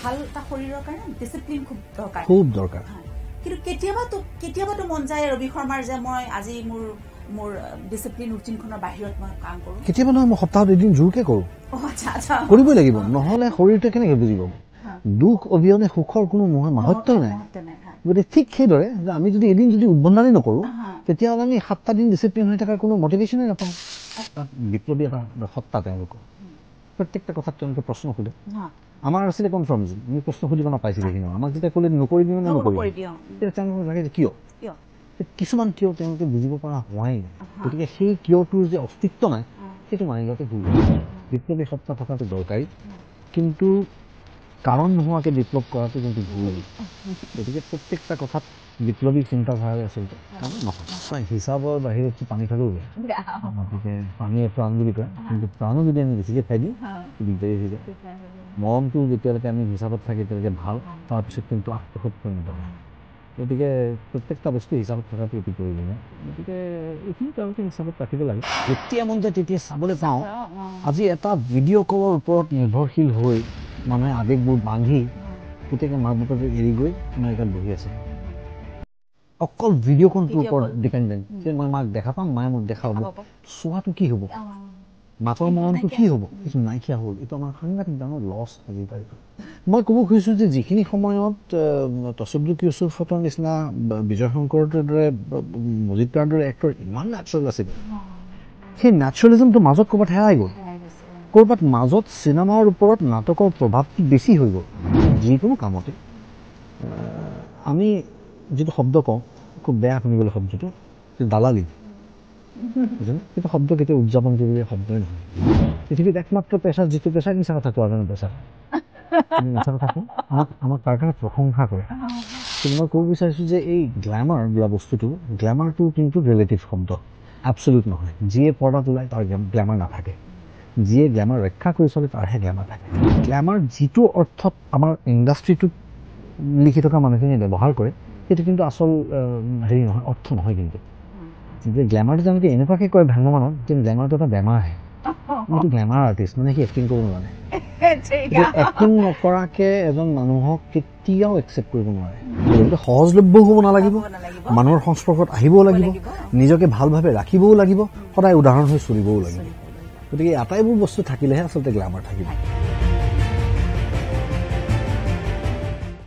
ভাল এটা শৰীৰৰ কাৰণে ডিসিপ্লিন খুব দৰকাৰ কিন্তু কেতিয়াবাতো মন যায় ৰবি শৰ্মাৰ যে মই আজি মোৰ ডিসিপ্লিন ৰুটিনখনৰ বাহিৰত মই কাম কৰো কেতিয়াবা নহয় মই সপ্তাহত এদিন জোৰকে কৰো আচ্ছা আচ্ছা কৰিবই লাগিব নহলে শৰীৰটো কেনেকৈ বুজিব দুখ অবিহনে সুখৰ কোনো মাহাত্ম্য নাই গতিকে ঠিক সেইদৰে যে আমি যদি এদিন যদি উদ্বন্ধনী নকৰোঁ তেতিয়াহ'লে আমি 7টা দিন ডিচিপ্লিন হৈ থকাৰ কোনো মটিভেশ্যনেই নাপাওঁ বিপ্লৱী এটা সত্তা তেওঁলোকৰ প্ৰত্যেকটা কথাত তেওঁলোকে প্ৰশ্ন সোধে আমাৰ আছিলে কনফাৰ্মেশ্যন আমি প্ৰশ্ন সুধিব নাপাইছিলোঁ সেইখিনি আমাক যেতিয়া ক'লে নকৰিবি মানে নকৰিবি তেতিয়া তেওঁলোকে লাগে যে কিয় কিছুমান কিয় তেওঁলোকে বুজিব পৰা হোৱাই নাই গতিকে সেই কিয়টোৰ যে অস্তিত্ব নাই সেইটো মানি লোৱাটো ভুল বিপ্লৱী সত্তা থকাটো দৰকাৰী কিন্তু কাৰণ নোহোৱাকৈ বিপ্লৱ কৰাটো কিন্তু ভুল গতিকে প্ৰত্যেকটা কথাত বিপ্লৱী চিন্তাধাৰাৰে আচলতে নহয় হিচাপৰ বাহিৰততো পানী খালেও গতিকে পানীয়ে প্ৰাণ বুলি কয় কিন্তু প্ৰাণো যদি আমি বেছিকৈ খাই দিওঁ দিগদাৰী হৈ যায় মৰমটো যেতিয়ালৈকে আমি হিচাপত থাকে তেতিয়ালৈকে ভাল তাৰপিছত কিন্তু আত্মসৎ পৰিণত হয় গতিকে প্ৰত্যেকটা বস্তু হিচাপত থকাটো অতি প্ৰয়োজনীয় গতিকে এইখিনি তেওঁলোকে হিচাপত ৰাখিব লাগে যেতিয়া মন যায় তেতিয়া চাবলৈ পাওঁ আজি এটা ভিডিঅ' কলৰ ওপৰত নিৰ্ভৰশীল হৈ মানুহে আৱেগবোৰ বান্ধি গোটেই মাক বাপেকে এৰি গৈ আমেৰিকাত বহি আছে অকল ভিডিঅ' কলটোৰ ওপৰত ডিপেণ্ডেণ্ট যে মই মাক দেখা পাম মায়ে মোক দেখাব চোৱাটো কি হ'ব মাকৰ মৰণটো কি হ'ব কিছু নাইকিয়া হ'ল এইটো আমাৰ সাংঘাতিক ডাঙৰ লছ আজিকালি মই ক'ব খুজিছোঁ যে যিখিনি সময়ত তচব্বুক ইউছুফৰ নিচিনা বিজয় শংকৰৰ দৰে মজিদৰ দৰে এক্টৰ ইমান নেচাৰেল আছিল সেই নেচাৰেলিজমটো মাজত ক'ৰবাত হেৰাই গ'ল ক'ৰবাত মাজত চিনেমাৰ ওপৰত নাটকৰ প্ৰভাৱটো বেছি হৈ গ'ল যিকোনো কামতে আমি যিটো শব্দ কওঁ খুব বেয়া শুনিবলৈ শব্দটো দালালি কিন্তু শব্দ কেতিয়াও উদযাপন কৰিবলৈ শব্দই নহয় পৃথিৱীত একমাত্ৰ পেচা যিটো পেচা মিছা কথা কোৱাৰ কাৰণে পেচা মিছা কথা কওঁ আমাক তাৰ কাৰণে প্ৰশংসা কৰে কিন্তু মই ক'ব বিচাৰিছোঁ যে এই গ্লেমাৰ বোলা বস্তুটো গ্লেমাৰটো কিন্তু ৰিলেটিভ শব্দ এবছলিউট নহয় যিয়ে পৰ্দাত ওলায় তাৰ গ্লেমাৰ নাথাকে যিয়ে গ্লেমাৰ ৰক্ষা কৰি চলে তাৰহে গ্লেমাৰ থাকে গ্লেমাৰ যিটো অৰ্থত আমাৰ ইণ্ডাষ্ট্ৰিটোত লিখি থকা মানুহখিনিয়ে ব্যৱহাৰ কৰে সেইটো কিন্তু আচল হেৰি নহয় অৰ্থ নহয় কিন্তু গ্লেমাৰটো তেওঁলোকে এনেকুৱাকৈ কয় ভ্ৰাম্যমানত কিন্তু গ্লেমাৰটো এটা বেমাৰহে কিন্তু গ্লেমাৰ আৰ্টিষ্ট মানে সি এক্টিং কৰিব নোৱাৰে এক্টিং নকৰাকৈ এজন মানুহক কেতিয়াও একচেপ্ট কৰিব নোৱাৰে গতিকে সহজলভ্যও হ'ব নালাগিব মানুহৰ সংস্পৰ্শত আহিবও লাগিব নিজকে ভালভাৱে ৰাখিবও লাগিব সদায় উদাহৰণ হৈ চলিবও লাগিব গতিকে আটাইবোৰ বস্তু থাকিলেহে আচলতে গ্লেমাৰ থাকিব